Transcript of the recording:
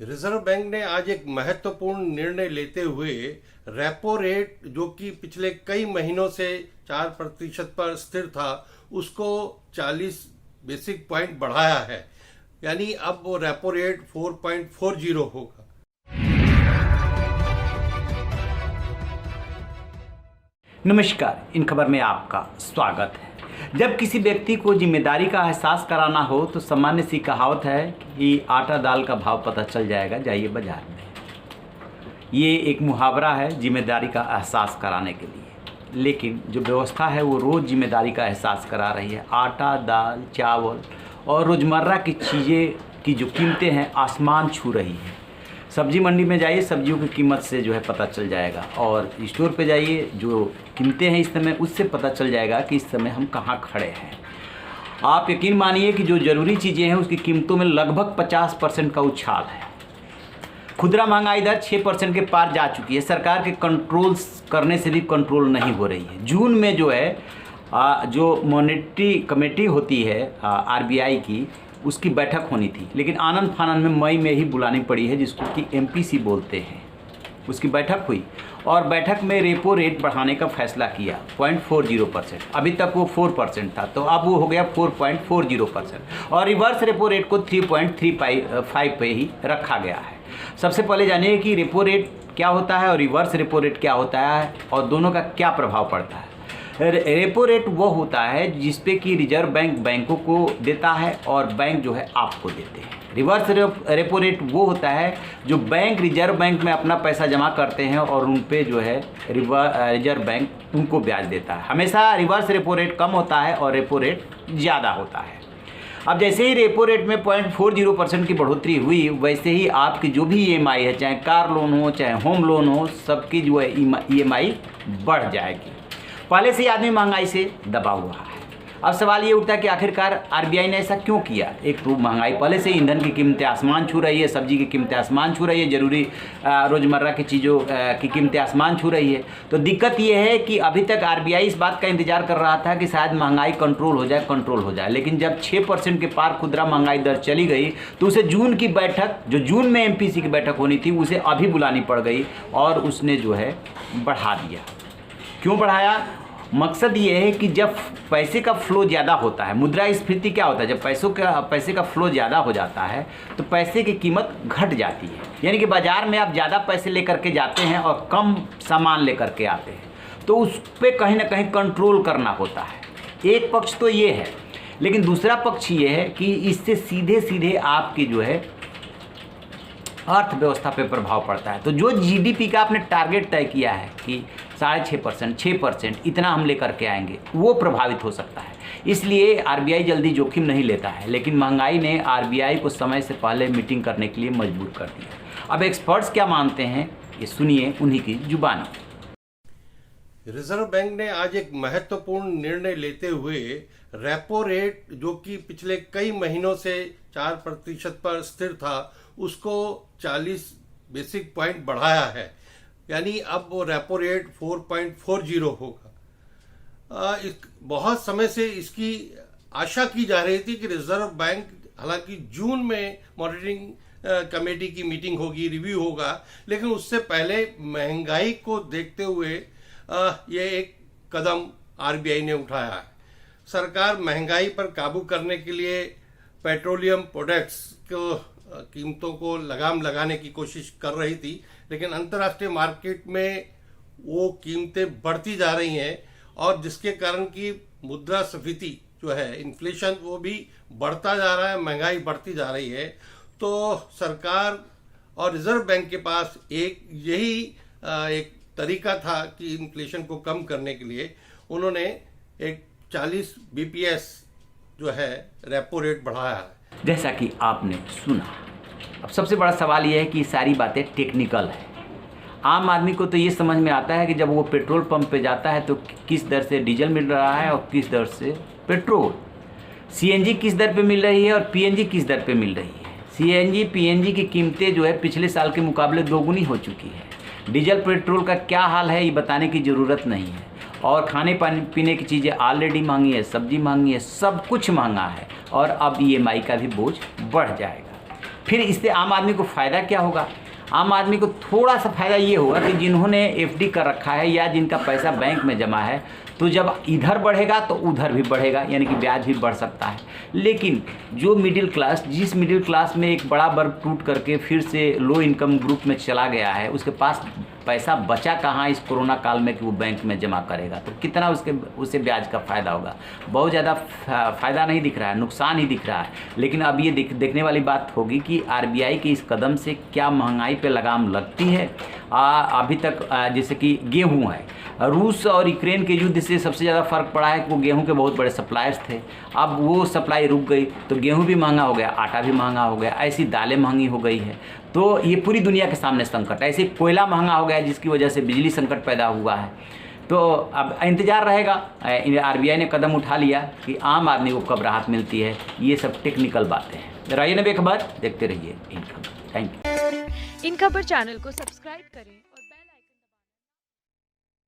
Reserve bank ने आज एक महत्वपूर्ण निर्णय लेते हुए रेपो रेट जो कि पिछले कई महीनों से 4% पर स्थिर था उसको 40 बेसिक पॉइंट बढ़ाया है। यानी अब वो रेपो रेट 4.40 होगा। नमस्कार, इन खबर में आपका स्वागत है। जब किसी व्यक्ति को जिम्मेदारी का एहसास कराना हो तो सामान्य सी कहावत है कि आटा दाल का भाव पता चल जाएगा, जाइए बाजार में। ये एक मुहावरा है जिम्मेदारी का एहसास कराने के लिए, लेकिन जो व्यवस्था है वो रोज़ जिम्मेदारी का एहसास करा रही है। आटा, दाल, चावल और रोज़मर्रा की चीज़ें की जो कीमतें हैं आसमान छू रही हैं। सब्जी मंडी में जाइए, सब्जियों की कीमत से जो है पता चल जाएगा, और स्टोर पे जाइए, जो कीमतें हैं इस समय उससे पता चल जाएगा कि इस समय हम कहाँ खड़े हैं। आप यकीन मानिए कि जो ज़रूरी चीज़ें हैं उसकी कीमतों में लगभग 50% का उछाल है। खुदरा महंगाई दर 6% के पार जा चुकी है। सरकार के कंट्रोल करने से भी कंट्रोल नहीं हो रही है। जून में जो है जो मॉनेटरी कमेटी होती है आरबीआई की, उसकी बैठक होनी थी, लेकिन आनंद फानन में मई में ही बुलानी पड़ी है, जिसको कि एमपीसी बोलते हैं। उसकी बैठक हुई और बैठक में रेपो रेट बढ़ाने का फैसला किया 0.40%। अभी तक वो 4% था, तो अब वो हो गया 4.40%, और रिवर्स रेपो रेट को 3.35 पे ही रखा गया है। सबसे पहले जानिए कि रेपो रेट क्या होता है और रिवर्स रेपो रेट क्या होता है, और दोनों का क्या प्रभाव पड़ता है। रेपो रेट वो होता है जिस पे कि रिजर्व बैंक बैंकों को देता है और बैंक जो है आपको देते हैं। रिवर्स रेपो रेट वो होता है जो बैंक रिजर्व बैंक में अपना पैसा जमा करते हैं और उन पे जो है रिजर्व बैंक उनको ब्याज देता है। हमेशा रिवर्स रेपो रेट कम होता है और रेपो रेट ज़्यादा होता है। अब जैसे ही रेपो रेट में 0.40% की बढ़ोतरी हुई, वैसे ही आपकी जो भी ईएमआई है, चाहे कार लोन हो चाहे होम लोन हो, सबकी जो है ईएमआई बढ़ जाएगी। पहले से ही आदमी महंगाई से दबा हुआ है। अब सवाल ये उठता है कि आखिरकार आरबीआई ने ऐसा क्यों किया। एक तो महंगाई पहले से ईंधन की कीमतें आसमान छू रही है, सब्जी की कीमतें आसमान छू रही है, ज़रूरी रोज़मर्रा की चीज़ों की कीमतें आसमान छू रही है। तो दिक्कत ये है कि अभी तक आरबीआई इस बात का इंतजार कर रहा था कि शायद महंगाई कंट्रोल हो जाए, लेकिन जब 6% के पार खुदरा महंगाई दर चली गई तो उसे जून की बैठक, जो जून में एमपीसी की बैठक होनी थी, उसे अभी बुलानी पड़ गई और उसने जो है बढ़ा दिया। क्यों बढ़ाया? मकसद ये है कि जब पैसे का फ्लो ज़्यादा होता है, मुद्रास्फीति क्या होता है, जब पैसे का फ्लो ज़्यादा हो जाता है तो पैसे की कीमत घट जाती है। यानी कि बाज़ार में आप ज़्यादा पैसे लेकर के जाते हैं और कम सामान लेकर के आते हैं, तो उस पर कहीं ना कहीं कंट्रोल करना होता है। एक पक्ष तो ये है, लेकिन दूसरा पक्ष ये है कि इससे सीधे सीधे आपकी जो है अर्थव्यवस्था पे प्रभाव पड़ता है। तो जो जीडीपी का आपने टारगेट तय किया है कि 6.5%, 6% इतना हम लेकर के आएंगे, वो प्रभावित हो सकता है। इसलिए आरबीआई जल्दी जोखिम नहीं लेता है, लेकिन महंगाई ने आरबीआई को समय से पहले मीटिंग करने के लिए मजबूर कर दिया। अब एक्सपर्ट्स क्या मानते हैं, ये सुनिए उन्हीं की जुबानी। रिजर्व बैंक ने आज एक महत्वपूर्ण निर्णय लेते हुए रेपो रेट जो कि पिछले कई महीनों से 4% पर स्थिर था उसको 40 बेसिक पॉइंट बढ़ाया है। यानी अब वो रेपो रेट 4.40 होगा। बहुत समय से इसकी आशा की जा रही थी कि रिजर्व बैंक, हालांकि जून में मॉनिटरिंग कमेटी की मीटिंग होगी, रिव्यू होगा, लेकिन उससे पहले महंगाई को देखते हुए ये एक कदम आरबीआई ने उठाया है। सरकार महंगाई पर काबू करने के लिए पेट्रोलियम प्रोडक्ट्स को कीमतों को लगाम लगाने की कोशिश कर रही थी, लेकिन अंतर्राष्ट्रीय मार्केट में वो कीमतें बढ़ती जा रही हैं, और जिसके कारण की मुद्रास्फीति जो है, इन्फ्लेशन, वो भी बढ़ता जा रहा है, महंगाई बढ़ती जा रही है। तो सरकार और रिजर्व बैंक के पास यही एक तरीका था कि इन्फ्लेशन को कम करने के लिए उन्होंने एक 40 बीपीएस जो है रेपो रेट बढ़ाया है। जैसा कि आपने सुना, अब सबसे बड़ा सवाल यह है कि सारी बातें टेक्निकल है। आम आदमी को तो ये समझ में आता है कि जब वो पेट्रोल पंप पे जाता है तो किस दर से डीजल मिल रहा है और किस दर से पेट्रोल, सीएनजी किस दर पे मिल रही है और पीएनजी किस दर पे मिल रही है। सीएनजी पीएनजी की कीमतें जो है पिछले साल के मुकाबले दोगुनी हो चुकी है। डीजल पेट्रोल का क्या हाल है ये बताने की ज़रूरत नहीं है। और खाने पीने की चीज़ें ऑलरेडी महंगी है, सब्जी महंगी है, सब कुछ महंगा है, और अब ईएमआई का भी बोझ बढ़ जाएगा। फिर इससे आम आदमी को फ़ायदा क्या होगा? आम आदमी को थोड़ा सा फ़ायदा ये होगा कि जिन्होंने एफडी कर रखा है या जिनका पैसा बैंक में जमा है, तो जब इधर बढ़ेगा तो उधर भी बढ़ेगा, यानी कि ब्याज भी बढ़ सकता है। लेकिन जो मिडिल क्लास, जिस मिडिल क्लास में एक बड़ा वर्ग टूट करके फिर से लो इनकम ग्रुप में चला गया है, उसके पास पैसा बचा कहाँ इस कोरोना काल में कि वो बैंक में जमा करेगा, तो कितना उसे ब्याज का फ़ायदा होगा? बहुत ज़्यादा फ़ायदा नहीं दिख रहा है, नुकसान ही दिख रहा है। लेकिन अब ये देखने वाली बात होगी कि आरबीआई के इस कदम से क्या महंगाई पे लगाम लगती है। अभी तक जैसे कि गेहूँ है, रूस और यूक्रेन के युद्ध से सबसे ज़्यादा फ़र्क पड़ा है कि वो गेहूं के बहुत बड़े सप्लायर्स थे। अब वो सप्लाई रुक गई तो गेहूं भी महंगा हो गया, आटा भी महंगा हो गया, ऐसी दालें महंगी हो गई है। तो ये पूरी दुनिया के सामने संकट, ऐसे कोयला महंगा हो गया जिसकी वजह से बिजली संकट पैदा हुआ है। तो अब इंतज़ार रहेगा, आरबीआई ने कदम उठा लिया कि आम आदमी को कब राहत मिलती है। ये सब टेक्निकल बातें हैं। रहिए ना बेखबर, देखते रहिए इन खबर। Thank you. इन खबर चैनल को सब्सक्राइब करें।